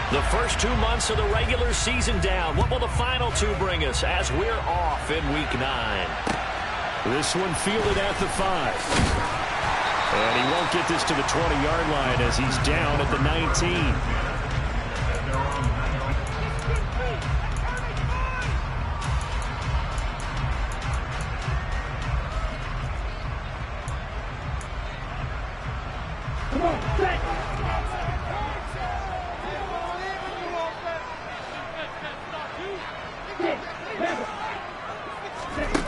The first 2 months of the regular season down. What will the final 2 bring us as we're off in Week 9? This one fielded at the 5. And he won't get this to the 20-yard line as he's down at the 19.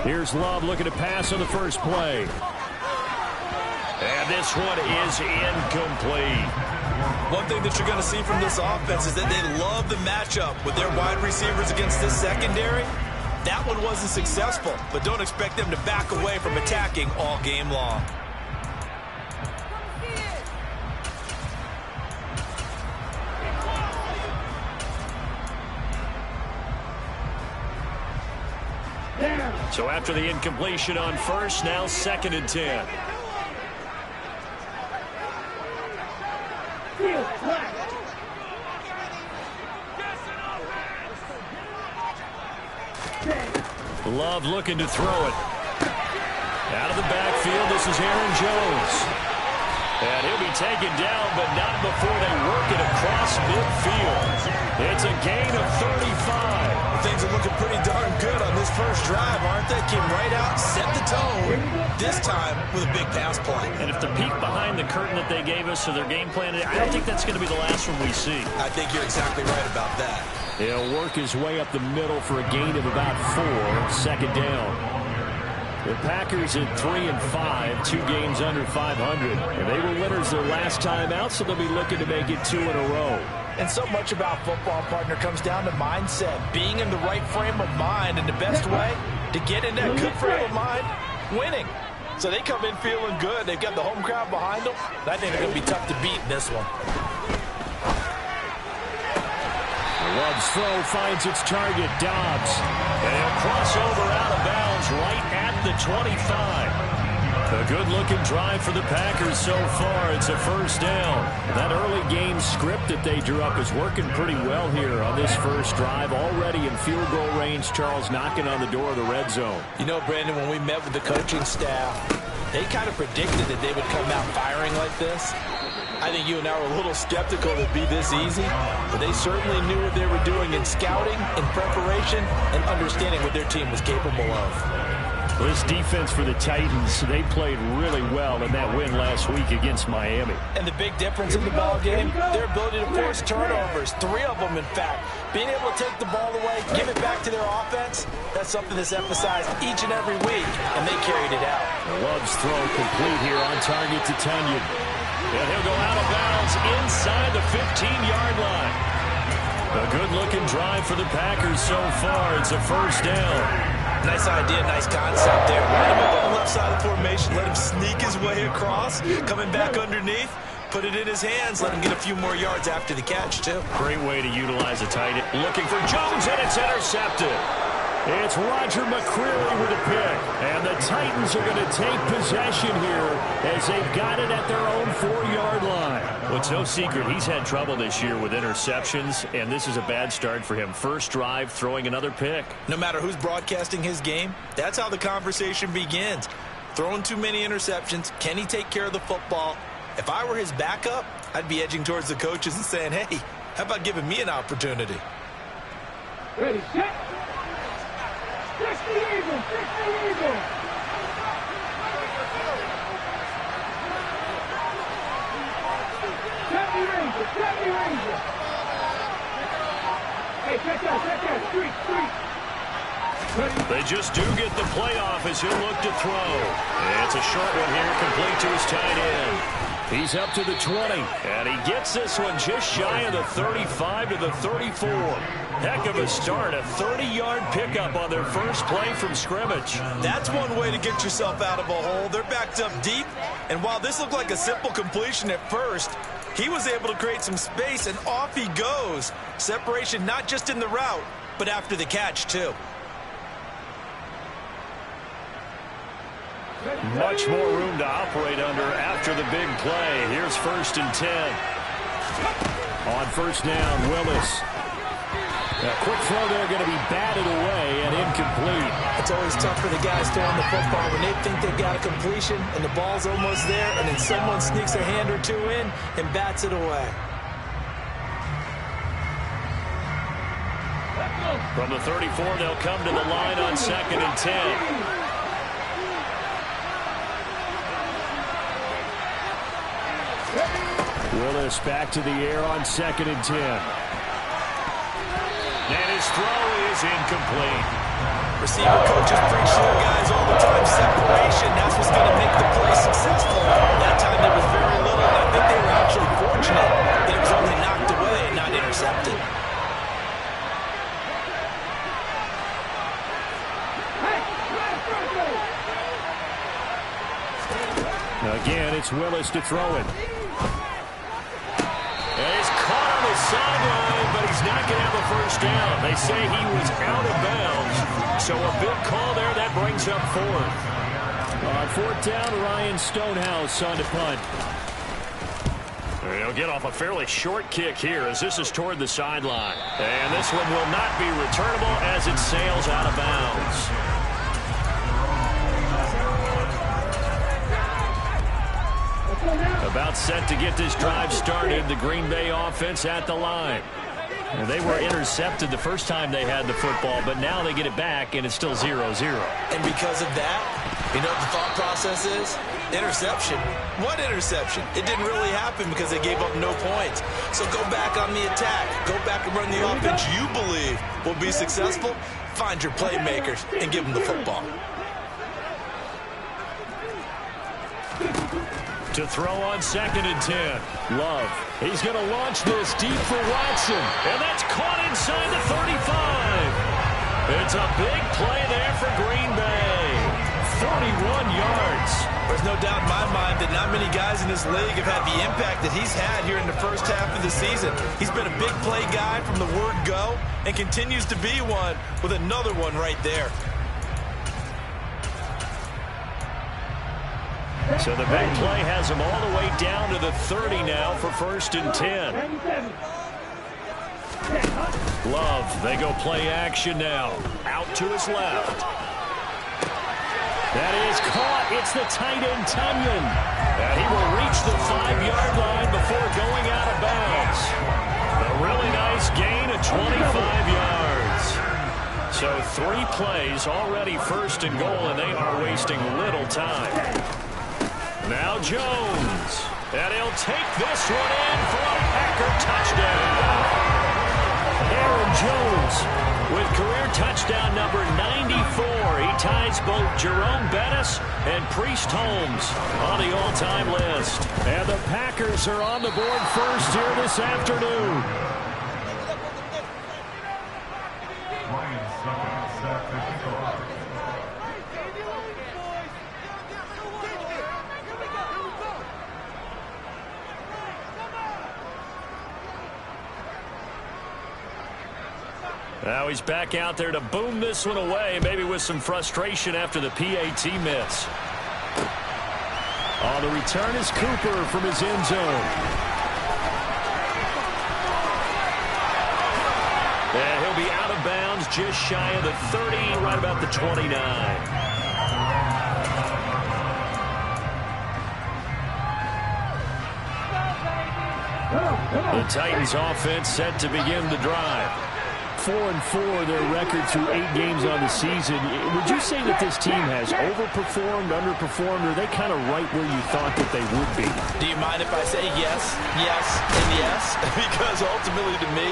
Here's Love looking to pass on the first play. And this one is incomplete. One thing that you're going to see from this offense is that they love the matchup with their wide receivers against this secondary. That one wasn't successful, but don't expect them to back away from attacking all game long. So after the incompletion on first, now 2nd and 10. Love looking to throw it. Out of the backfield, this is Aaron Jones. And he'll be taken down, but not before they work it across midfield. It's a gain of 35. Things are looking pretty darn good on this first drive, aren't they? Came right out, set the tone, this time with a big pass play. And if the peek behind the curtain that they gave us of their game plan, I don't think that's going to be the last one we see. I think you're exactly right about that. He'll work his way up the middle for a gain of about 4, 2nd down. The Packers at 3-5, 2 games under 500. And they were winners their last time out, so they'll be looking to make it 2 in a row. And so much about football, partner, comes down to mindset. Being in the right frame of mind, and the best way to get in that good frame of mind, winning. So they come in feeling good. They've got the home crowd behind them. I think they're going to be tough to beat in this one. Love's throw finds its target, Dobbs. And he'll cross over out of bounds right at the 25. A good-looking drive for the Packers so far. It's a first down. That early game script that they drew up is working pretty well here on this first drive. Already in field goal range, Charles knocking on the door of the red zone. You know, Brandon, when we met with the coaching staff, they kind of predicted that they would come out firing like this. I think you and I were a little skeptical it'd be this easy, but they certainly knew what they were doing in scouting, in preparation, and understanding what their team was capable of. This defense for the Titans, they played really well in that win last week against Miami. And the big difference in the ball game, their ability to force turnovers, 3 of them in fact. Being able to take the ball away, give it back to their offense, that's something that's emphasized each and every week, and they carried it out. Love's throw complete here on target to Tunyon. And he'll go out of bounds inside the 15-yard line. A good-looking drive for the Packers so far. It's a first down. Nice idea, nice concept there. Line him up on the left side of the formation, let him sneak his way across, coming back underneath, put it in his hands, let him get a few more yards after the catch, too. Great way to utilize a tight end. Looking for Jones, and it's intercepted. It's Roger McCreary with a pick. And the Titans are going to take possession here as they've got it at their own 4-yard line. Well, it's no secret he's had trouble this year with interceptions, and this is a bad start for him. First drive, throwing another pick. No matter who's broadcasting his game, that's how the conversation begins. Throwing too many interceptions, can he take care of the football? If I were his backup, I'd be edging towards the coaches and saying, hey, how about giving me an opportunity? Ready, set. Fix the eagle! Fix the eagle! Set the ranger! Set the ranger! Hey, check that! Street! They just do get the playoff as he'll look to throw. It's a short one here, complete to his tight end. He's up to the 20. And he gets this one just shy of the 35 to the 34. Heck of a start, a 30-yard pickup on their first play from scrimmage. That's one way to get yourself out of a hole. They're backed up deep, and while this looked like a simple completion at first, he was able to create some space, and off he goes. Separation not just in the route, but after the catch, too. Much more room to operate under after the big play. Here's 1st and 10. On first down, Willis. A quick throw there going to be batted away and incomplete. It's always tough for the guys throwing the football when they think they've got a completion and the ball's almost there, and then someone sneaks a hand or two in and bats it away. From the 34, they'll come to the line on 2nd and 10. Willis back to the air on 2nd and 10. And his throw is incomplete. Receiver coaches preach to their guys all the time. Separation, that's what's going to make the play successful. That time there was very little, and I think they were actually fortunate that it was only knocked away and not intercepted. Again, it's Willis to throw it. And he's caught on the sideline, but he's not going to have a first down. They say he was out of bounds. So a big call there. That brings up 4th. On 4th down, Ryan Stonehouse on to punt. He'll get off a fairly short kick here as this is toward the sideline. And this one will not be returnable as it sails out of bounds. About set to get this drive started. The Green Bay offense at the line. And they were intercepted the first time they had the football, but now they get it back, and it's still 0-0. And because of that, you know what the thought process is? Interception. What interception? It didn't really happen because they gave up no points. So go back on the attack. Go back and run the offense you believe will be successful. Find your playmakers and give them the football. To throw on 2nd and 10. Love. He's going to launch this deep for Watson. And that's caught inside the 35. It's a big play there for Green Bay. 31 yards. There's no doubt in my mind that not many guys in this league have had the impact that he's had here in the first half of the season. He's been a big play guy from the word go and continues to be one with another one right there. So the big play has him all the way down to the 30 now for 1st and 10. Love, they go play action now. Out to his left. That is caught. It's the tight end, Tunyon. And he will reach the 5-yard line before going out of bounds. A really nice gain of 25 yards. So 3 plays already 1st and goal, and they are wasting little time. Now Jones, and he'll take this one in for a Packer touchdown. Aaron Jones with career touchdown number 94. He ties both Jerome Bettis and Priest Holmes on the all-time list. And the Packers are on the board first here this afternoon. Now he's back out there to boom this one away, maybe with some frustration after the PAT miss. On the return is Cooper from his end zone. And he'll be out of bounds just shy of the 30, right about the 29. The Titans offense set to begin the drive. 4-4 their record through 8 games on the season. Would you say that this team has overperformed, underperformed, or are they kind of right where you thought that they would be? Do you mind if I say yes, yes, and yes? Because ultimately to me,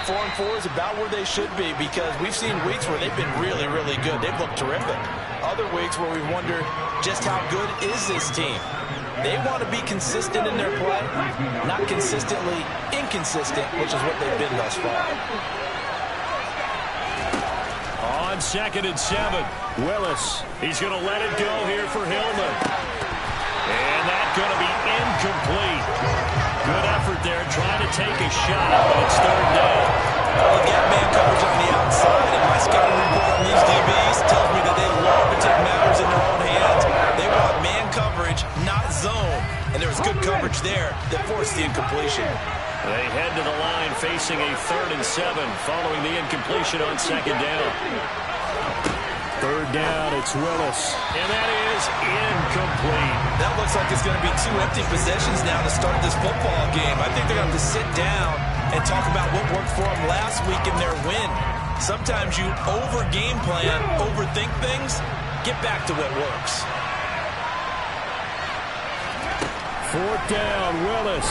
4-4 is about where they should be, because we've seen weeks where they've been really, really good. They've looked terrific. Other weeks where we wonder just how good is this team. They want to be consistent in their play, not consistently inconsistent, which is what they've been thus far. On 2nd and 7, Willis. He's going to let it go here for Hillman. And that's going to be incomplete. Good effort there trying to take a shot, but it's 3rd down. Well, they've got man coverage on the outside, and my scouting report on these DBs tells me that they love to take matters in their own hands. They want man coverage, not zone. And there was good coverage there that forced the incompletion. They head to the facing a 3rd and 7 following the incompletion on 2nd down. 3rd down, it's Willis. And that is incomplete. That looks like it's going to be 2 empty possessions now to start this football game. I think they're going to have to sit down and talk about what worked for them last week in their win. Sometimes you over-game plan, overthink things. Get back to what works. 4th down, Willis.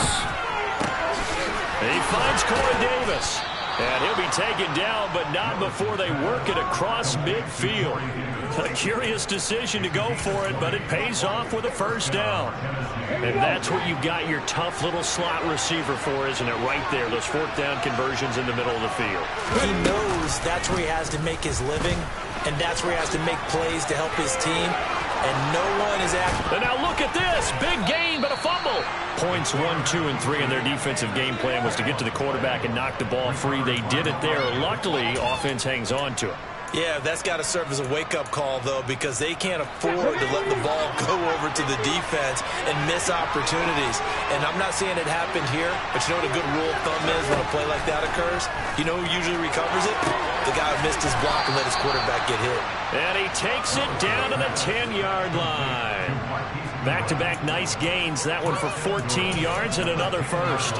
He finds Corey Davis. And he'll be taken down, but not before they work it across midfield. A curious decision to go for it, but it pays off with a 1st down. And that's what you've got your tough little slot receiver for, isn't it? Right there, those 4th down conversions in the middle of the field. He knows that's where he has to make his living, and that's where he has to make plays to help his team. And no one is active. And now look at this. Big gain, but a fumble. Points 1, 2, and 3 in their defensive game plan was to get to the quarterback and knock the ball free. They did it there. Luckily, offense hangs on to it. Yeah, that's got to serve as a wake-up call, though, because they can't afford to let the ball go over to the defense and miss opportunities. And I'm not saying it happened here, but you know what a good rule of thumb is when a play like that occurs? You know who usually recovers it? The guy who missed his block and let his quarterback get hit. And he takes it down to the 10-yard line. Back-to-back nice gains. That one for 14 yards and another 1st.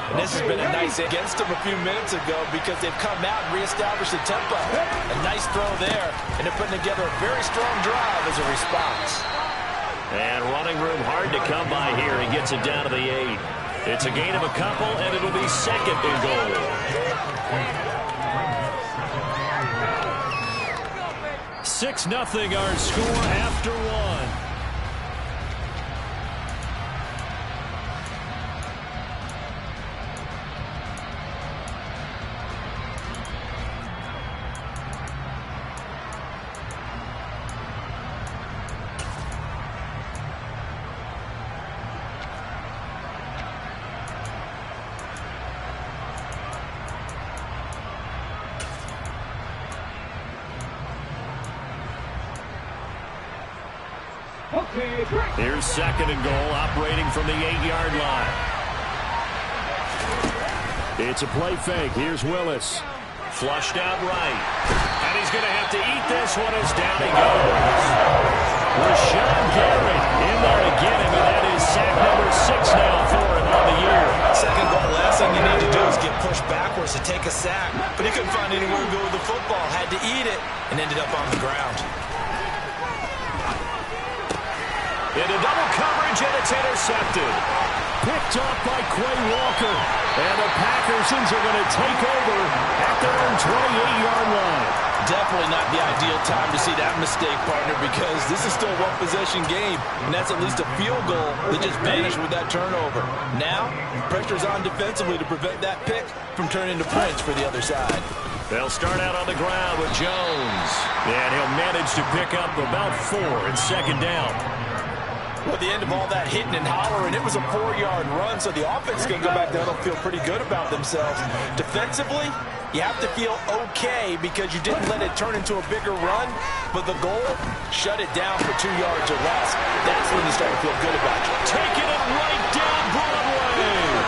And this has been a nice against them a few minutes ago because they've come out and reestablished the tempo. A nice throw there, and they're putting together a very strong drive as a response. And running room hard to come by here. He gets it down to the 8. It's a gain of a couple, and it'll be 2nd and goal. 6-0 our score after 1. Here's 2nd and goal, operating from the 8-yard line. It's a play fake. Here's Willis. Flushed out right. And he's going to have to eat this one as down he goes. Rashawn Garrett in there to get him, and that is sack number 6 now for him on the year. 2nd goal, last thing you need to do is get pushed backwards to take a sack. But he couldn't find anywhere to go with the football. Had to eat it and ended up on the ground. Into double coverage, and it's intercepted. Picked off by Quay Walker. And the Packersons are going to take over at their own 28-yard line. Definitely not the ideal time to see that mistake, partner, because this is still a one-possession game, and that's at least a field goal that just vanished with that turnover. Now, pressure's on defensively to prevent that pick from turning into points for the other side. They'll start out on the ground with Jones. And he'll manage to pick up about 4 in 2nd down. Well, at the end of all that hitting and hollering, it was a 4-yard run, so the offense is going to go back down and feel pretty good about themselves. Defensively, you have to feel okay because you didn't let it turn into a bigger run, but the goal, shut it down for 2 yards or less. That's when you start to feel good about it. Taking it right down Broadway.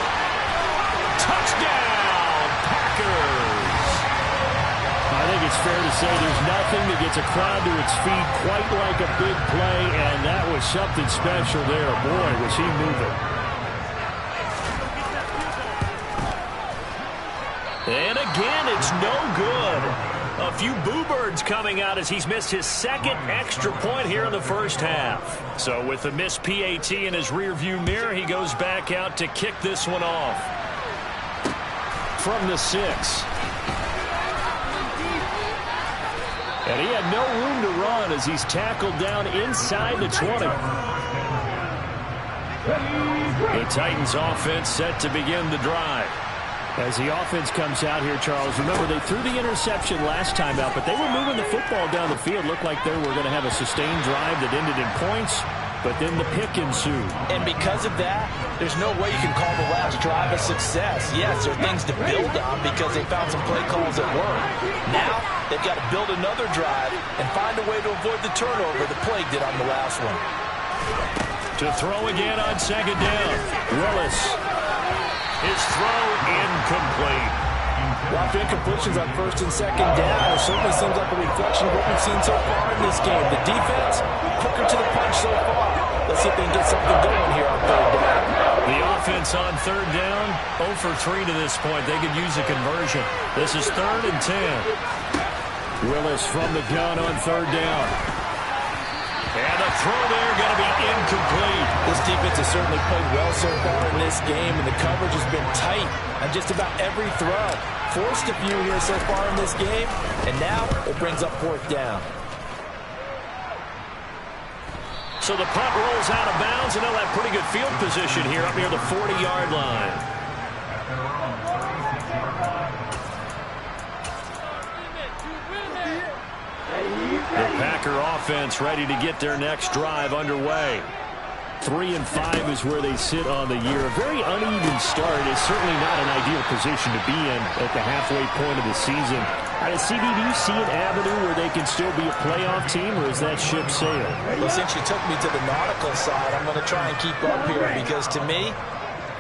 Touchdown, Packers. I think it's fair to say there's nothing that gets a crowd to its feet quite like a big play, and that was something special there. Boy, was he moving. And again, it's no good. A few boo birds coming out as he's missed his 2nd extra point here in the 1st half. So with the missed PAT in his rearview mirror, he goes back out to kick this one off. From the 6. And he had no room to run as he's tackled down inside the 20. The Titans offense set to begin the drive. As the offense comes out here, Charles, remember they threw the interception last time out, but they were moving the football down the field. Looked like they were going to have a sustained drive that ended in points, but then the pick ensued. And because of that, there's no way you can call the last drive a success. Yes, there are things to build on because they found some play calls that work. Now, they've got to build another drive and find a way to avoid the turnover that plagued it on the last one. To throw again on 2nd down. Willis. His throw incomplete. Lots of incompletions on first and second down. It certainly seems like a reflection of what we've seen so far in this game. The defense, quicker to the punch so far. Let's see if they can get something going here on third down. The offense on third down, 0 for 3 to this point. They could use a conversion. This is 3rd and 10. Willis from the gun on third down. And the throw there going to be incomplete. This defense has certainly played well so far in this game, and the coverage has been tight on just about every throw. Forced a few here so far in this game, and now it brings up 4th down. So the punt rolls out of bounds, and they'll have pretty good field position here up near the 40-yard line. The Packer offense ready to get their next drive underway. 3 and 5 is where they sit on the year. A very uneven start is certainly not an ideal position to be in at the halfway point of the season. CD, do you see an avenue where they can still be a playoff team, or is that ship sailed? Well, since you took me to the nautical side, I'm going to try and keep up here because, to me,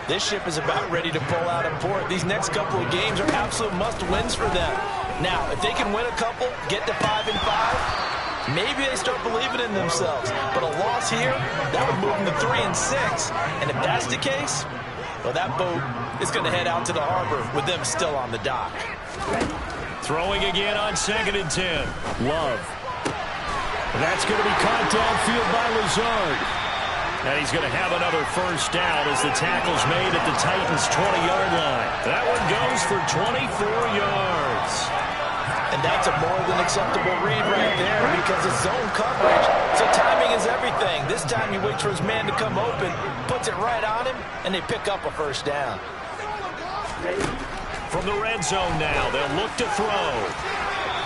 this ship is about ready to pull out of port. These next couple of games are absolute must-wins for them. Now, if they can win a couple, get to 5 and 5, maybe they start believing in themselves. But a loss here, that would move them to 3 and 6. And if that's the case, well, that boat is going to head out to the harbor with them still on the dock. Throwing again on 2nd and 10. Love. That's going to be caught downfield by Lazard. And he's going to have another first down as the tackle's made at the Titans' 20-yard line. That one goes for 24 yards. And that's a more than acceptable read right there because it's zone coverage. So timing is everything. This time he waits for his man to come open, puts it right on him, and they pick up a first down. From the red zone now, they'll look to throw.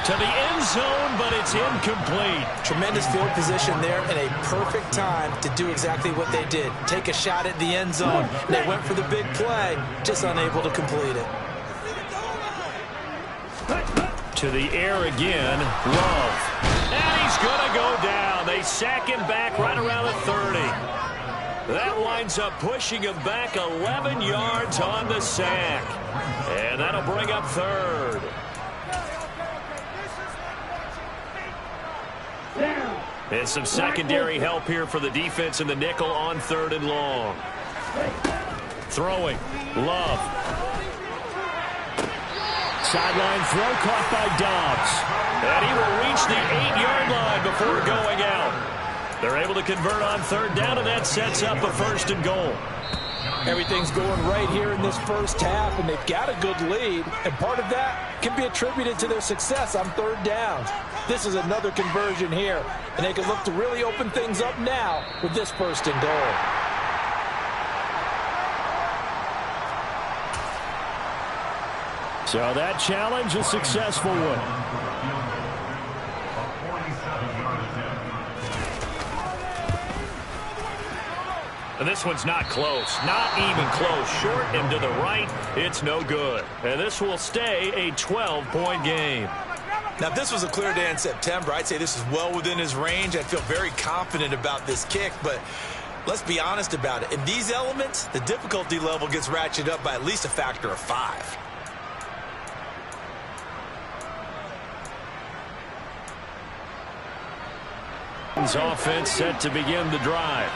To the end zone, but it's incomplete. Tremendous field position there and a perfect time to do exactly what they did. Take a shot at the end zone. They went for the big play, just unable to complete it. To the air again, Love. And he's going to go down. They sack him back right around the 30. That winds up pushing him back 11 yards on the sack. And that'll bring up 3rd. And some secondary help here for the defense in the nickel on 3rd and long. Throwing. Love. Sideline throw caught by Dobbs. And he will reach the 8-yard line before going out. They're able to convert on 3rd down, and that sets up a 1st and goal. Everything's going right here in this first half, and they've got a good lead. And part of that can be attributed to their success on 3rd downs. This is another conversion here, and they can look to really open things up now with this 1st and goal. So that challenge, a successful one. And this one's not close. Not even close. Short and to the right. It's no good. And this will stay a 12-point game. Now, if this was a clear day in September, I'd say this is well within his range. I'd feel very confident about this kick, but let's be honest about it. In these elements, the difficulty level gets ratcheted up by at least a factor of 5. Offense set to begin the drive.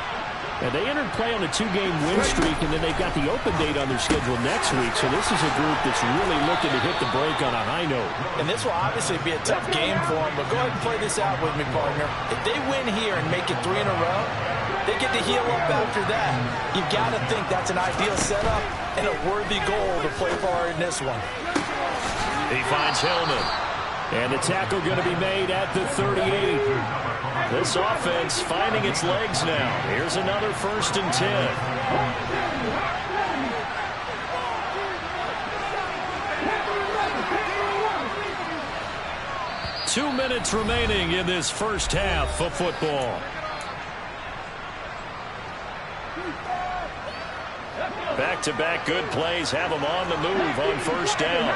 And they entered play on a 2-game win streak, and then they've got the open date on their schedule next week. So this is a group that's really looking to hit the break on a high note. And this will obviously be a tough game for them, but go ahead and play this out with me, partner. If they win here and make it 3 in a row, they get to heal up after that. You've got to think that's an ideal setup and a worthy goal to play for in this one. He finds Hillman. And the tackle going to be made at the 38. This offense finding its legs now. Here's another 1st and 10. 2 minutes remaining in this first half of football. Back-to-back good plays have them on the move on 1st down.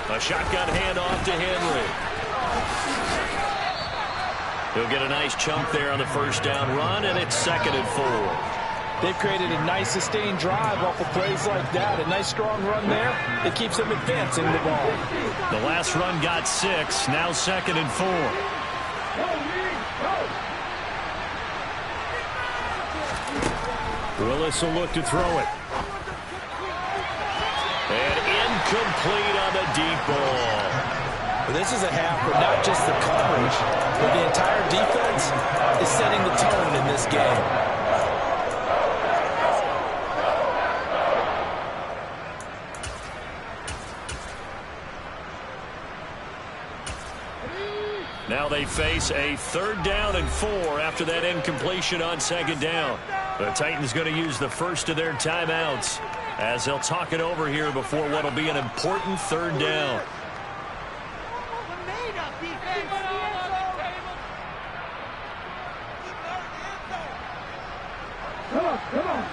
A shotgun handoff to Henry. He'll get a nice chunk there on the 1st down run, and it's 2nd and 4. They've created a nice sustained drive off of plays like that. A nice strong run there. It keeps them advancing the ball. The last run got 6. Now 2nd and 4. Willis will look to throw it. And incomplete on the deep ball. Well, this is a half where not just the coverage, but the entire defense is setting the tone in this game. Now they face a 3rd down and 4 after that incompletion on 2nd down. The Titans going to use the first of their timeouts as they'll talk it over here before what will be an important 3rd down. Come on.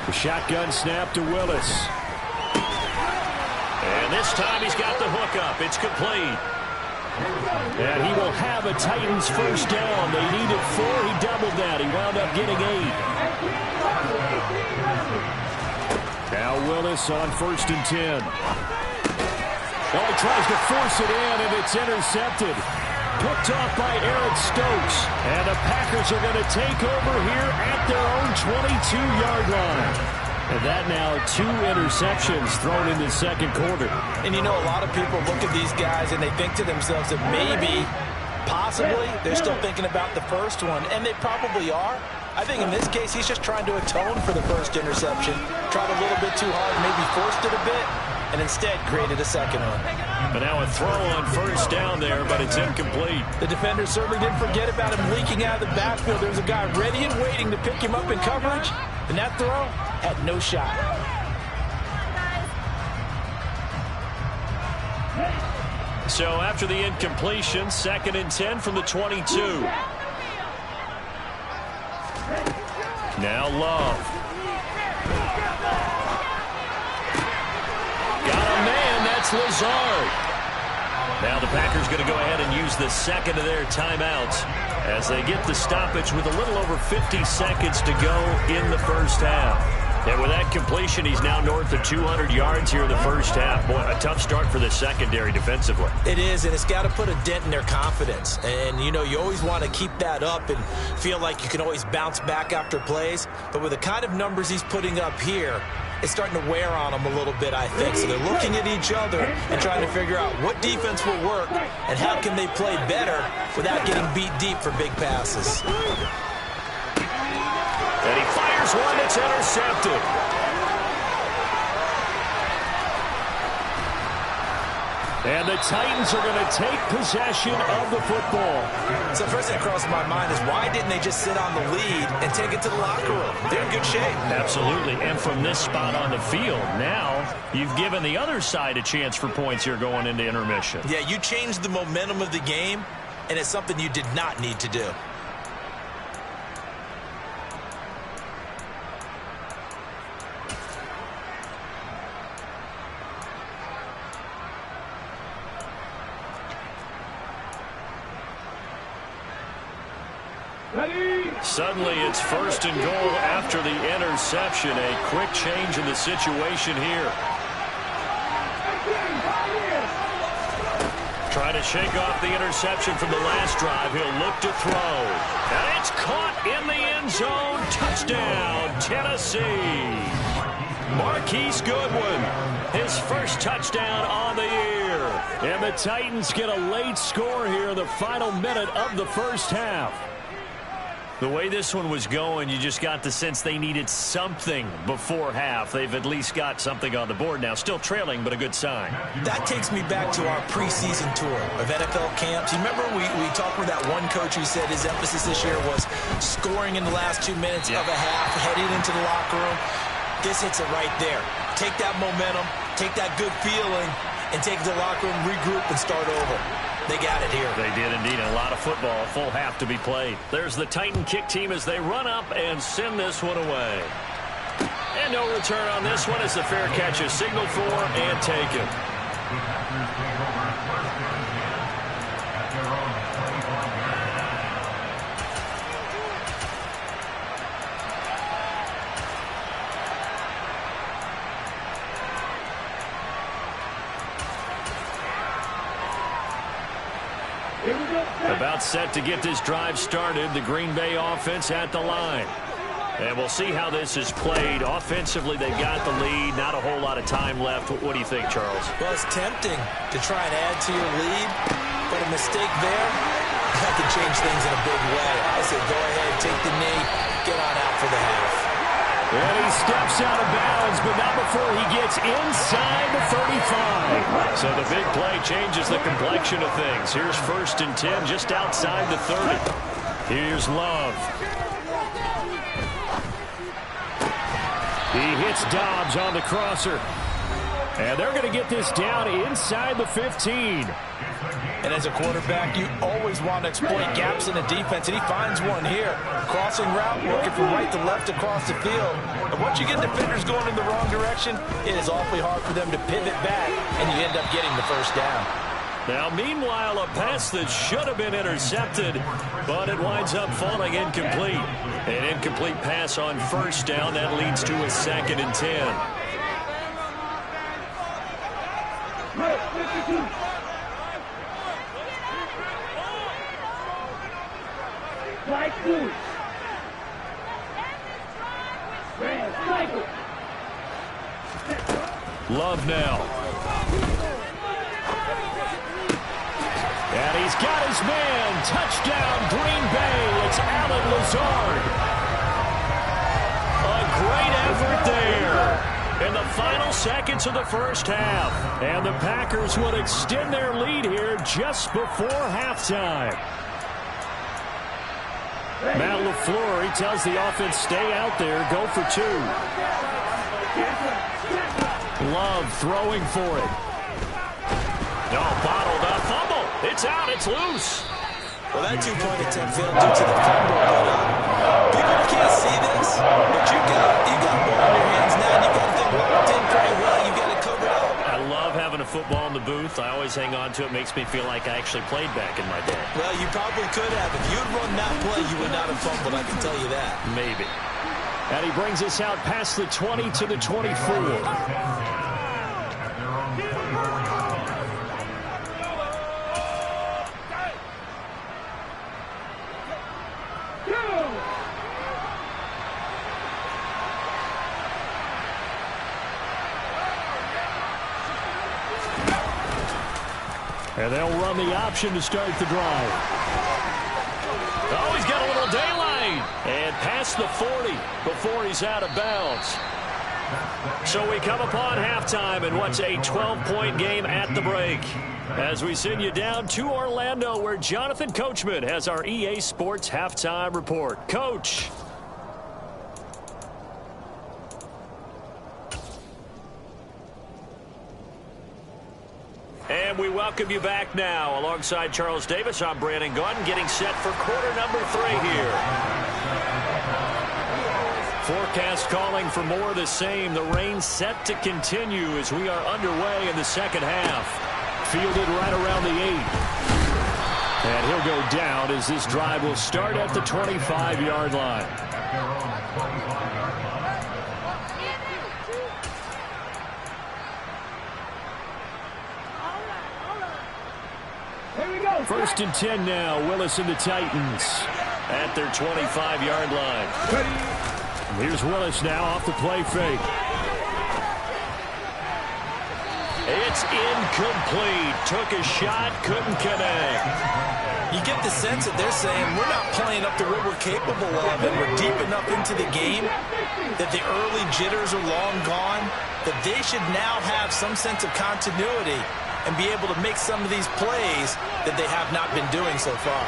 The shotgun snap to Willis. And this time he's got the hook up. It's complete. And he will have a Titans first down. They needed 4. He doubled that. He wound up getting 8. Now Willis on 1st and 10. Oh, he tries to force it in, and it's intercepted. Picked off by Eric Stokes. And the Packers are going to take over here at their own 22-yard line. And that now 2 interceptions thrown in the 2nd quarter. And you know, a lot of people look at these guys and they think to themselves that maybe, possibly, they're still thinking about the first one. And they probably are. I think in this case, he's just trying to atone for the first interception. Tried a little bit too hard, maybe forced it a bit, and instead created a second one. But now a throw on 1st down there, but it's incomplete. The defender certainly didn't forget about him leaking out of the backfield. There was a guy ready and waiting to pick him up in coverage, and that throw had no shot. So after the incompletion, 2nd and 10 from the 22. Now Love. Got a man, that's Lazard. Now the Packers going to go ahead and use the 2nd of their timeouts as they get the stoppage with a little over 50 seconds to go in the first half. And with that completion, he's now north of 200 yards here in the first half. Boy, a tough start for the secondary defensively. It is, and it's got to put a dent in their confidence. And, you know, you always want to keep that up and feel like you can always bounce back after plays. But with the kind of numbers he's putting up here, it's starting to wear on them a little bit, I think. So they're looking at each other and trying to figure out what defense will work and how can they play better without getting beat deep for big passes. And he fires one that's intercepted. And the Titans are going to take possession of the football. So first thing that crosses my mind is why didn't they just sit on the lead and take it to the locker room? They're in good shape. Absolutely. And from this spot on the field, now you've given the other side a chance for points here going into intermission. Yeah, you changed the momentum of the game, and it's something you did not need to do. Suddenly it's 1st and goal after the interception. A quick change in the situation here. Trying to shake off the interception from the last drive. He'll look to throw. And it's caught in the end zone. Touchdown, Tennessee. Marquise Goodwin, his first touchdown on the year. And the Titans get a late score here in the final minute of the first half. The way this one was going, you just got the sense they needed something before half. They've at least got something on the board now. Still trailing, but a good sign. That takes me back to our preseason tour of NFL camps. You remember we talked with that one coach who said his emphasis this year was scoring in the last 2 minutes of a half, heading into the locker room. This hits it right there. Take that momentum, take that good feeling, and take it to the locker room, regroup, and start over. They got it here. They did indeed. A lot of football, a full half to be played. There's the Titan kick team as they run up and send this one away. And no return on this one as the fair catch is signaled for and taken. About set to get this drive started. The Green Bay offense at the line. And we'll see how this is played. Offensively, they got the lead. Not a whole lot of time left. What do you think, Charles? Well, it's tempting to try and add to your lead, but a mistake there, that could change things in a big way. I say go ahead, take the knee, get on out for the half. And he steps out of bounds, but not before he gets inside the 35. So the big play changes the complexion of things. Here's 1st and 10 just outside the 30. Here's Love. He hits Dobbs on the crosser. And they're going to get this down inside the 15. And as a quarterback, you always want to exploit gaps in the defense, and he finds one here. Crossing route, working from right to left across the field. And once you get defenders going in the wrong direction, it is awfully hard for them to pivot back, and you end up getting the first down. Now, meanwhile, a pass that should have been intercepted, but it winds up falling incomplete. An incomplete pass on 1st down. That leads to a 2nd and 10. Love now. And he's got his man. Touchdown, Green Bay. It's Allen Lazard. A great effort there in the final seconds of the first half. And the Packers would extend their lead here just before halftime. Matt LaFleur, he tells the offense, stay out there, go for 2. Love throwing for it. No, bottled up, fumble. It's out, it's loose. Well, that 2-point attempt failed due to the fumble, but people can't see this, but you got ball in your hands now, and you got the thing locked in pretty well. You got it covered up. I love having a football in the booth. I always hang on to it. Makes me feel like I actually played back in my day. Well, you probably could have. If you'd run that play, you would not have fumbled, I can tell you that. Maybe. And he brings us out past the 20 to the 24. And they'll run the option to start the drive. Oh, he's got a little daylight. And past the 40 before he's out of bounds. So we come upon halftime in what's a 12-point game at the break. As we send you down to Orlando, where Jonathan Coachman has our EA Sports halftime report. Coach. And we welcome you back now. Alongside Charles Davis, I'm Brandon Gaudin, getting set for quarter number 3 here. Forecast calling for more of the same. The rain set to continue as we are underway in the second half. Fielded right around the 8. And he'll go down as this drive will start at the 25-yard line. First and 10 now. Willis and the Titans at their 25-yard line. Here's Willis now off the play fake. It's incomplete. Took a shot, couldn't connect. You get the sense that they're saying we're not playing up to what we're capable of, and we're deep enough into the game that the early jitters are long gone, that they should now have some sense of continuity and be able to make some of these plays that they have not been doing so far.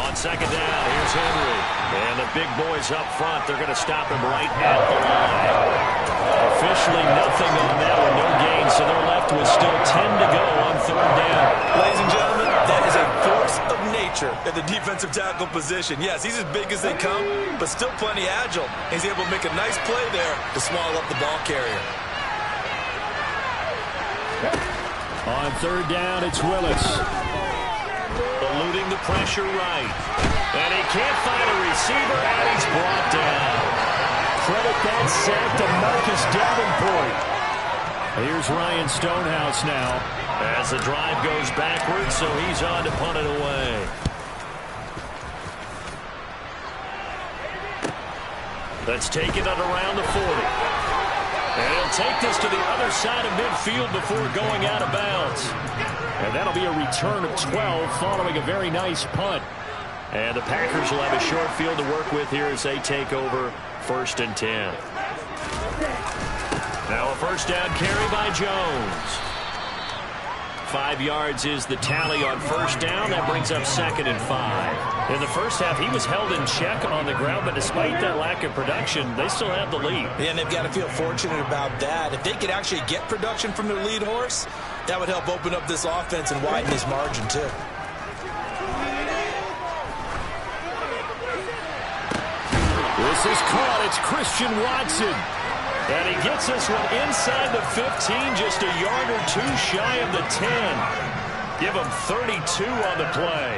On second down, here's Henry. And the big boys up front, they're going to stop him right at the line. Officially nothing on that one, no gain, so they're left with still 10 to go on 3rd down. Ladies stature at the defensive tackle position. Yes, he's as big as they come, but still plenty agile. He's able to make a nice play there to swallow up the ball carrier. On third down, it's Willis. Eluding the pressure right. And he can't find a receiver, and he's brought down. Credit that sack to Marcus Davenport. Here's Ryan Stonehouse now. As the drive goes backwards, so he's on to punt it away. Let's take it at around the 40. And he'll take this to the other side of midfield before going out of bounds. And that'll be a return of 12 following a very nice punt. And the Packers will have a short field to work with here as they take over 1st and 10. Now a first down carry by Jones. 5 yards is the tally on first down. That brings up 2nd and 5. In the first half, he was held in check on the ground, but despite that lack of production, they still have the lead. Yeah, and they've got to feel fortunate about that. If they could actually get production from their lead horse, that would help open up this offense and widen this margin, too. This is caught. It's Christian Watson. And he gets this one inside the 15, just a yard or two shy of the 10. Give him 32 on the play.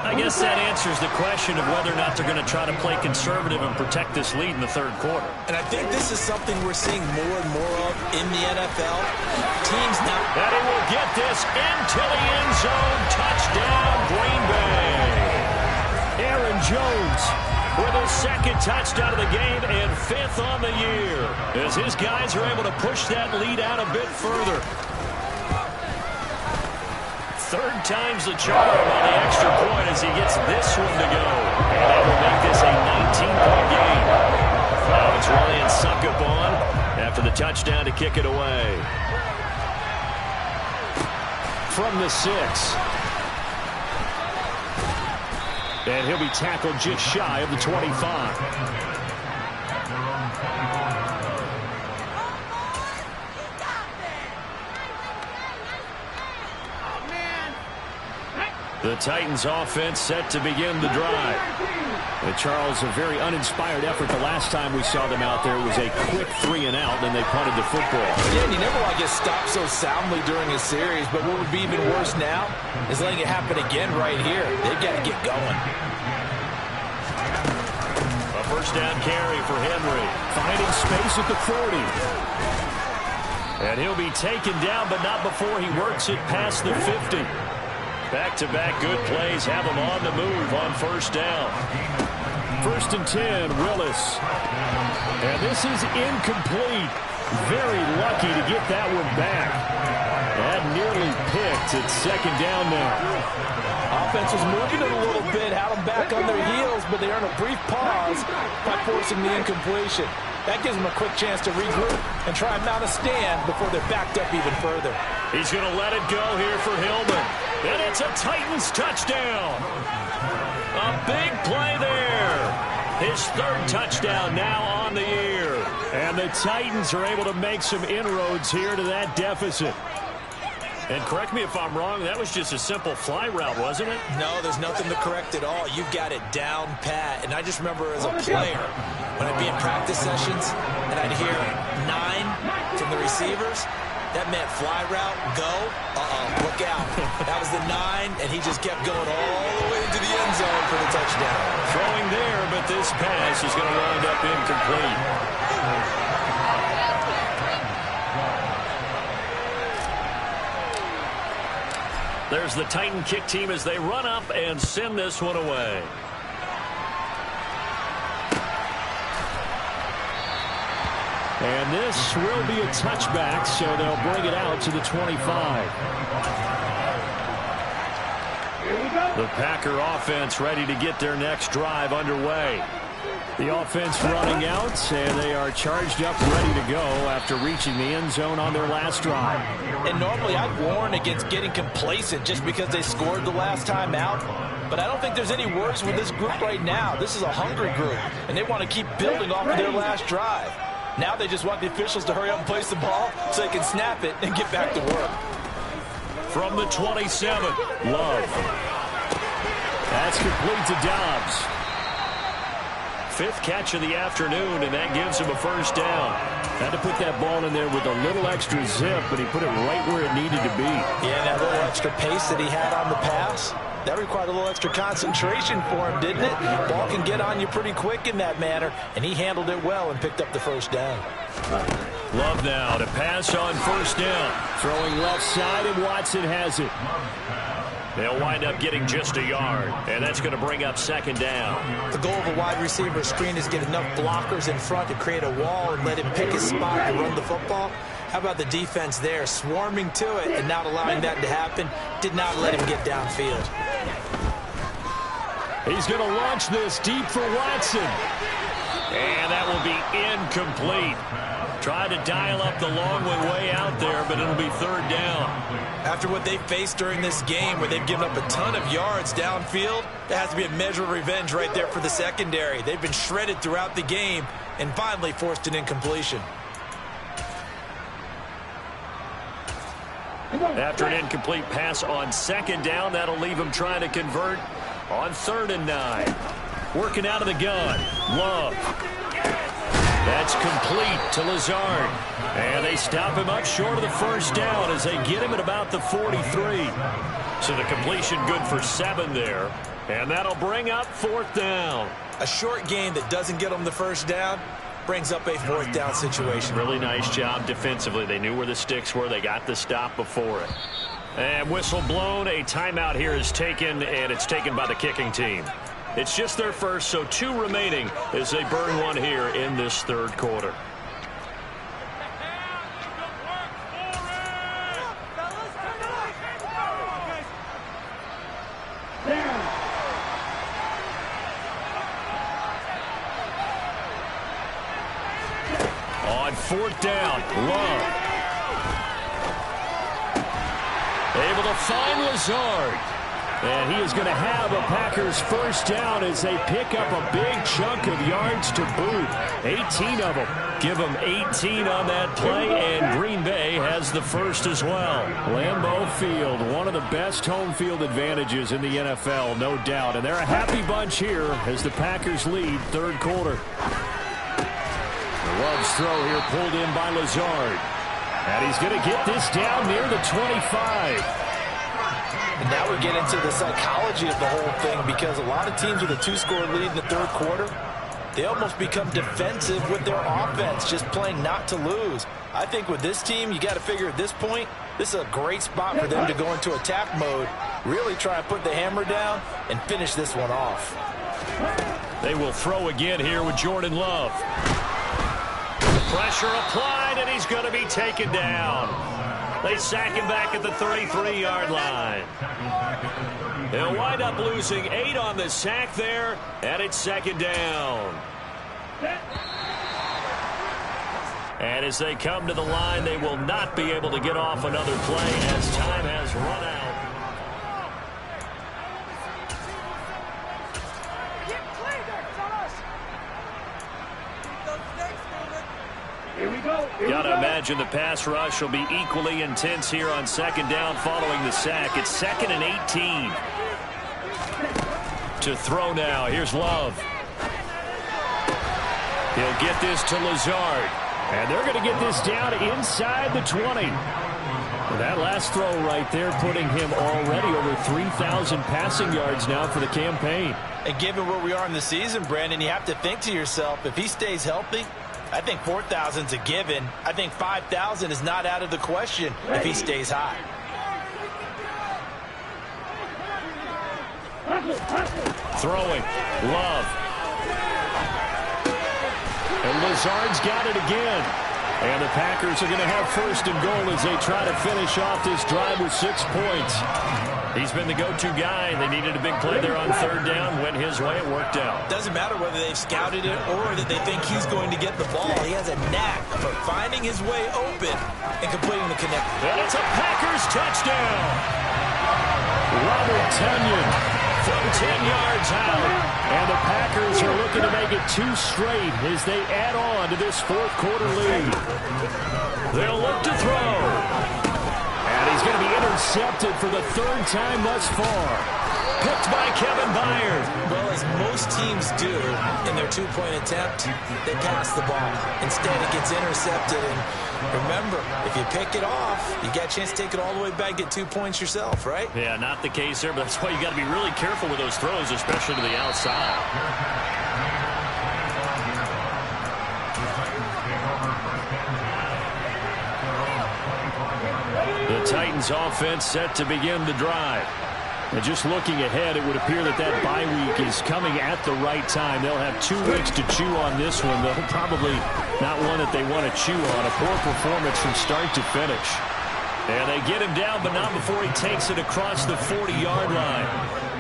I guess that answers the question of whether or not they're going to try to play conservative and protect this lead in the 3rd quarter. And I think this is something we're seeing more and more of in the NFL. Teams now. And he will get this into the end zone. Touchdown, Green Bay. Aaron Jones with his 2nd touchdown of the game and 5th on the year, as his guys are able to push that lead out a bit further. 3rd time's the charm on the extra point as he gets this one to go. And that will make this a 19-point game. Now it's Ryan Succop on after the touchdown to kick it away. From the 6. And he'll be tackled just shy of the 25. The Titans offense set to begin the drive. And Charles, a very uninspired effort the last time we saw them out there. It was a quick 3 and out, and they punted the football. Yeah, and you never want to get stopped so soundly during a series, but what would be even worse now is letting it happen again right here. They've got to get going. A first down carry for Henry. Finding space at the 40. And he'll be taken down, but not before he works it past the 50. Back-to-back good plays have him on the move on first down. 1st and 10, Willis. And this is incomplete. Very lucky to get that one back. That nearly picked. It's 2nd down now. Offense was moving it a little bit, had them back on their heels, but they earned a brief pause by forcing the incompletion. That gives them a quick chance to regroup and try and mount a stand before they're backed up even further. He's going to let it go here for Hillman. And it's a Titans touchdown. A big play there. His 3rd touchdown now on the year. And the Titans are able to make some inroads here to that deficit. And correct me if I'm wrong, that was just a simple fly route, wasn't it? No, there's nothing to correct at all. You've got it down pat. And I just remember as a player, when I'd be in practice sessions and I'd hear 9 from the receivers, that meant fly route, go, look out. That was the 9, and he just kept going all the way into the end zone for the touchdown. Throwing there, but this pass is going to wind up incomplete. There's the Titan kick team as they run up and send this one away. And this will be a touchback, so they'll bring it out to the 25. The Packer offense ready to get their next drive underway. The offense running out, and they are charged up, ready to go after reaching the end zone on their last drive. And normally I'd warn against getting complacent just because they scored the last time out. But I don't think there's any worries with this group right now. This is a hungry group, and they want to keep building off of their last drive. Now they just want the officials to hurry up and place the ball so they can snap it and get back to work. From the 27, Love. That's complete to Dobbs. 5th catch of the afternoon, and that gives him a first down. Had to put that ball in there with a little extra zip, but he put it right where it needed to be. Yeah, that little extra pace that he had on the pass, that required a little extra concentration for him, didn't it? Ball can get on you pretty quick in that manner, and he handled it well and picked up the first down. Love now to pass on first down. Throwing left side, and Watson has it. They'll wind up getting just a yard, and that's going to bring up second down. The goal of a wide receiver screen is get enough blockers in front to create a wall and let him pick his spot to run the football. How about the defense there, swarming to it and not allowing that to happen? Did not let him get downfield. He's going to launch this deep for Watson. And that will be incomplete. Tried to dial up the long way out there, but it'll be third down. After what they faced during this game, where they've given up a ton of yards downfield, there has to be a measure of revenge right there for the secondary. They've been shredded throughout the game and finally forced an incompletion. After an incomplete pass on second down, that'll leave him trying to convert on 3rd and 9. Working out of the gun. Love. That's complete to Lazard. And they stop him up short of the first down as they get him at about the 43. So the completion good for 7 there. And that'll bring up 4th down. A short game that doesn't get them the first down brings up a 4th down situation. Really nice job defensively. They knew where the sticks were. They got the stop before it. And whistle blown. A timeout here is taken, and it's taken by the kicking team. It's just their first, so 2 remaining as they burn one here in this 3rd quarter. On 4th down, Love. Able to find Lazard. And he is going to have a Packers first down as they pick up a big chunk of yards to boot. 18 of them. Give them 18 on that play, and Green Bay has the first as well. Lambeau Field, one of the best home field advantages in the NFL, no doubt. And they're a happy bunch here as the Packers lead 3rd quarter. Love's throw here pulled in by Lazard. And he's going to get this down near the 25. And now we get into the psychology of the whole thing, because a lot of teams with a 2-score lead in the 3rd quarter, they almost become defensive with their offense, just playing not to lose. I think with this team, you got to figure at this point, this is a great spot for them to go into attack mode, really try and put the hammer down and finish this one off. They will throw again here with Jordan Love. Pressure applied, and he's going to be taken down. They sack him back at the 33-yard line. They'll wind up losing 8 on the sack there, and it's 2nd down. And as they come to the line, they will not be able to get off another play as time has run out. Got to imagine the pass rush will be equally intense here on 2nd down following the sack. It's 2nd and 18. To throw now. Here's Love. He'll get this to Lazard. And they're going to get this down inside the 20. And that last throw right there putting him already over 3,000 passing yards now for the campaign. And given where we are in the season, Brandon, you have to think to yourself, if he stays healthy, I think 4,000's a given. I think 5,000 is not out of the question if he stays hot. Throwing. Love. And Lazard's got it again. And the Packers are going to have 1st and goal as they try to finish off this drive with 6 points. He's been the go-to guy. They needed a big play there on 3rd down. Went his way. It worked out. Doesn't matter whether they've scouted it or that they think he's going to get the ball. He has a knack for finding his way open and completing the connect. And it's a Packers touchdown. Robert Tonyan from 10 yards out. And the Packers are looking to make it 2 straight as they add on to this 4th quarter lead. They'll look to throw. And he's going to be intercepted for the third time thus far. Picked by Kevin Byard. Well, as most teams do in their two-point attempt, they pass the ball. Instead, it gets intercepted. And remember, if you pick it off, you got a chance to take it all the way back, get 2 points yourself, right? Yeah, not the case there, but that's why you got to be really careful with those throws, especially to the outside. The Titans offense set to begin the drive. And just looking ahead, it would appear that bye week is coming at the right time. They'll have 2 weeks to chew on this one, though probably not one that they want to chew on. A poor performance from start to finish. And they get him down, but not before he takes it across the 40-yard line.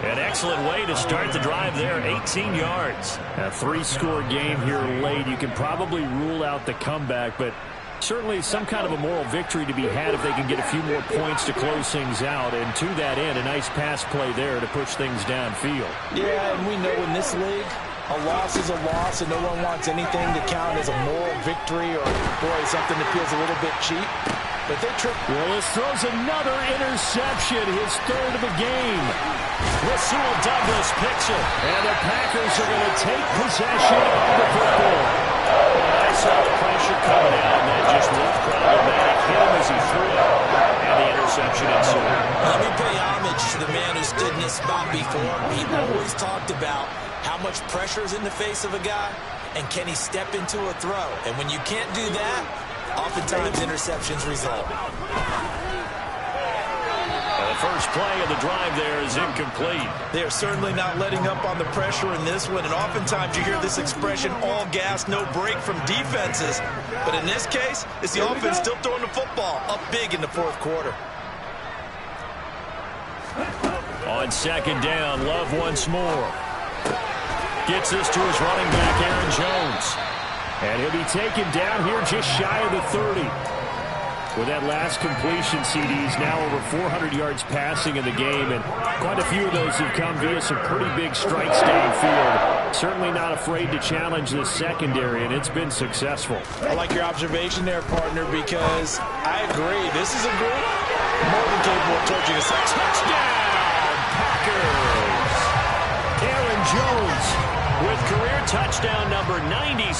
An excellent way to start the drive there, 18 yards. A 3-score game here late. You can probably rule out the comeback, but certainly some kind of a moral victory to be had if they can get a few more points to close things out. And to that end, a nice pass play there to push things downfield. Yeah, and we know in this league, a loss is a loss, and no one wants anything to count as a moral victory or, boy, something that feels a little bit cheap. But they trick. Willis throws another interception, his third of the game. Rasul Douglas picks it, and the Packers are going to take possession of the football. I saw the pressure coming out, and that just looked problematic. Hit him as he threw it, and the interception ensued. Let me pay homage to the man who stood in this spot before. He always talked about how much pressure is in the face of a guy, and can he step into a throw. And when you can't do that, oftentimes interceptions result. The first play of the drive there is incomplete. They are certainly not letting up on the pressure in this one, and oftentimes you hear this expression, all gas, no break from defenses. But in this case, it's the offense still throwing the football up big in the fourth quarter. On second down, Love once more. Gets this to his running back, Aaron Jones. And he'll be taken down here just shy of the 30. With that last completion, CDs now over 400 yards passing in the game, and quite a few of those have come via some pretty big strikes downfield. Certainly not afraid to challenge this secondary, and it's been successful. I like your observation there, partner, because I agree. This is a group more than capable of torching a sex. Touchdown, Packers! Aaron Jones with career touchdown number 96.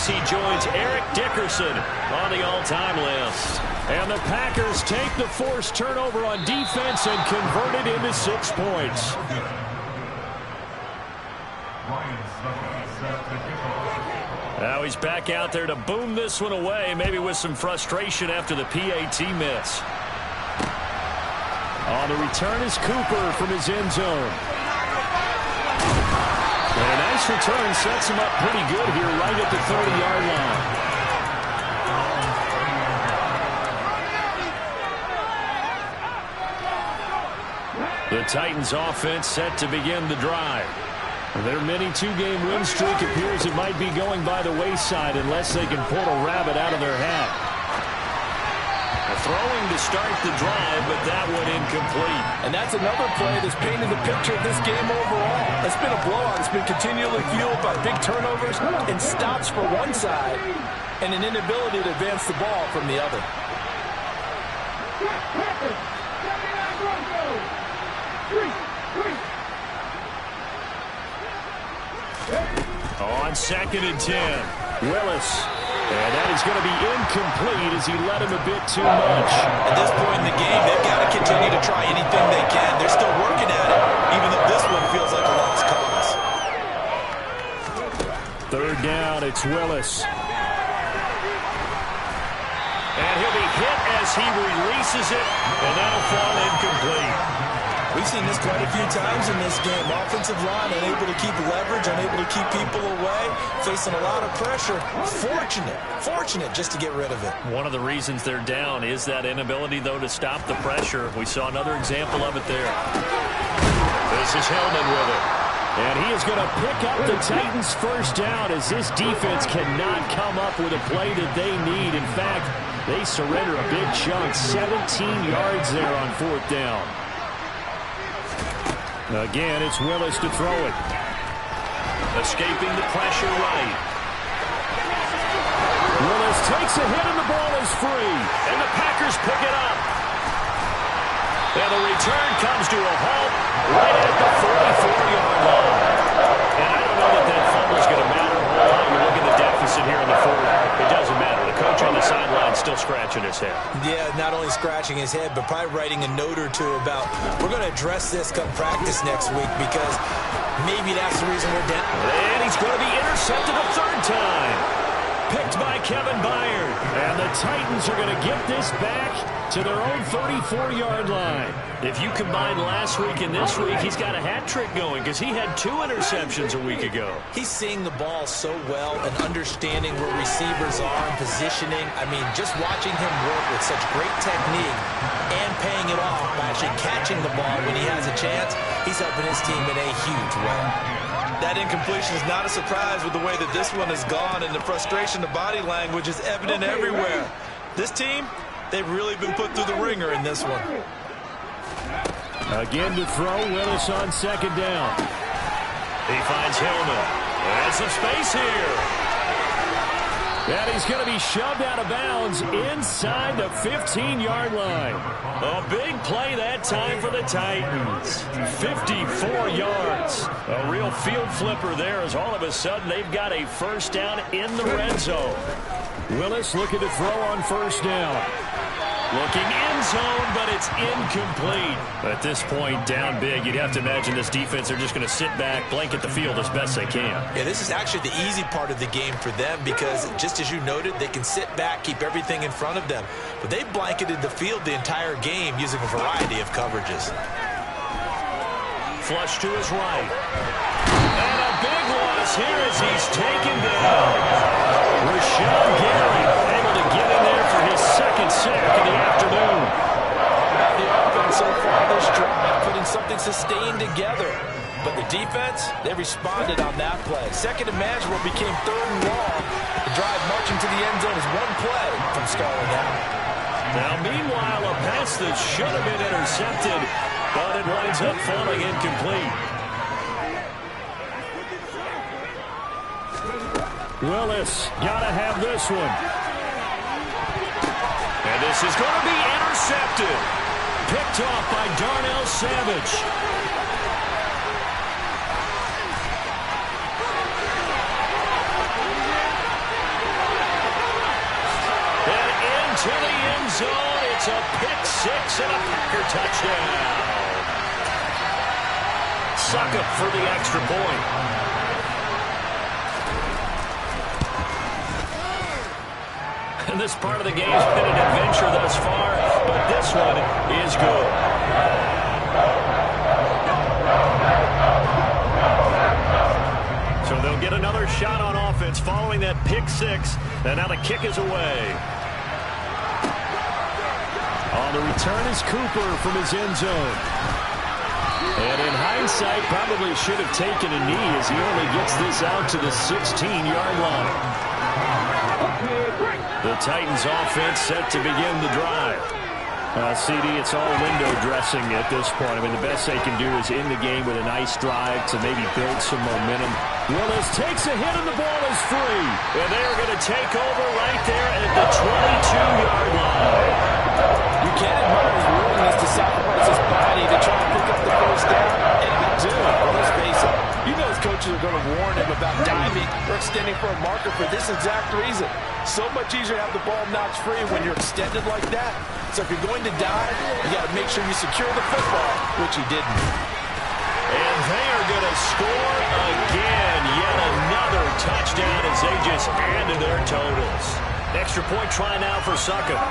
He joins Eric Dickerson on the all-time list. And the Packers take the forced turnover on defense and convert it into 6 points. Now he's back out there to boom this one away, maybe with some frustration after the PAT miss. On the return is Cooper from his end zone. And a nice return sets him up pretty good here right at the 30-yard line. The Titans offense set to begin the drive. Their mini 2-game win streak appears it might be going by the wayside unless they can pull a rabbit out of their hat. Throwing to start the drive, but that one incomplete. And that's another play that's painted the picture of this game overall. It's been a blowout. It's been continually fueled by big turnovers and stops for one side and an inability to advance the ball from the other. On second and 10, Willis. And that is going to be incomplete as he let him a bit too much. At this point in the game, they've got to continue to try anything they can. They're still working at it, even though this one feels like a lost cause. Third down, it's Willis. And he'll be hit as he releases it, and that'll fall incomplete. We've seen this quite a few times in this game. Offensive line unable to keep leverage, unable to keep people away, facing a lot of pressure. Fortunate just to get rid of it. One of the reasons they're down is that inability, though, to stop the pressure. We saw another example of it there. This is Hillman with it. And he is going to pick up the Titans' first down as this defense cannot come up with a play that they need. In fact, they surrender a big chunk, 17 yards there on fourth down. Again, it's Willis to throw it. Escaping the pressure right. Willis takes a hit and the ball is free. And the Packers pick it up. And the return comes to a halt right at the 44-yard line. And I don't know that that fumble is going to matter a whole lot. You look at the deficit here in the fourth. It doesn't matter. The coach on the sideline still scratching his head. Yeah, not only scratching his head, but probably writing a note or two about, we're going to address this come practice next week because maybe that's the reason we're down. And he's going to be intercepted a third time. Picked by Kevin Byard. And the Titans are going to get this back to their own 34-yard line. If you combine last week and this week, he's got a hat trick going because he had 2 interceptions a week ago. He's seeing the ball so well and understanding where receivers are and positioning. I mean, just watching him work with such great technique and paying it off by actually catching the ball when he has a chance, he's helping his team in a huge way. That incompletion is not a surprise with the way that this one has gone, and the frustration, the body language is evident everywhere. This team, they've really been put through the ringer in this one. Again to throw, Willis on second down. He finds Hillman. And some space here. And he's going to be shoved out of bounds inside the 15-yard line. A big play that time for the Titans. 54 yards. A real field flipper there as all of a sudden they've got a first down in the red zone. Willis looking to throw on first down. Looking end zone, but it's incomplete. At this point, down big, you'd have to imagine this defense are just going to sit back, blanket the field as best they can. Yeah, this is actually the easy part of the game for them because, just as you noted, they can sit back, keep everything in front of them. But they've blanketed the field the entire game using a variety of coverages. Flush to his right. And a big loss here as he's taken down. Rashawn Gary able to get in there for his second sack of the afternoon. The offense so far this drive putting something sustained together. But the defense, they responded on that play. Second and manageable became third and long. The drive marching to the end zone is one play from stalling out. Now, meanwhile, a pass that should have been intercepted, but it winds up falling incomplete. Willis got to have this one. And this is going to be intercepted. Picked off by Darnell Savage. And into the end zone. It's a pick six and a Packer touchdown. Succop for the extra point. And this part of the game has been an adventure thus far, but this one is good. So they'll get another shot on offense following that pick six, and now the kick is away. On the return is Cooper from his end zone. And in hindsight, probably should have taken a knee as he only gets this out to the 16-yard line. The Titans offense set to begin the drive. CD, it's all window dressing at this point. I mean, the best they can do is end the game with a nice drive to maybe build some momentum. Willis takes a hit and the ball is free. And they are going to take over right there at the 22-yard line. You can't admire his willingness to sacrifice his body to try to pick up the first down. And he do. Well, let's face it. You know his coaches are going to warn him about diving or extending for a marker for this exact reason. So much easier to have the ball knocked free when you're extended like that. So if you're going to dive, you got to make sure you secure the football, which he didn't. And they are going to score again. Yet another touchdown as they just added their totals. Extra point try now for Succop.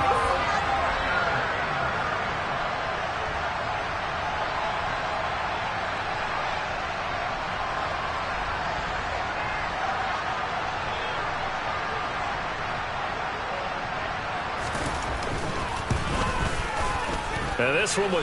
And this one was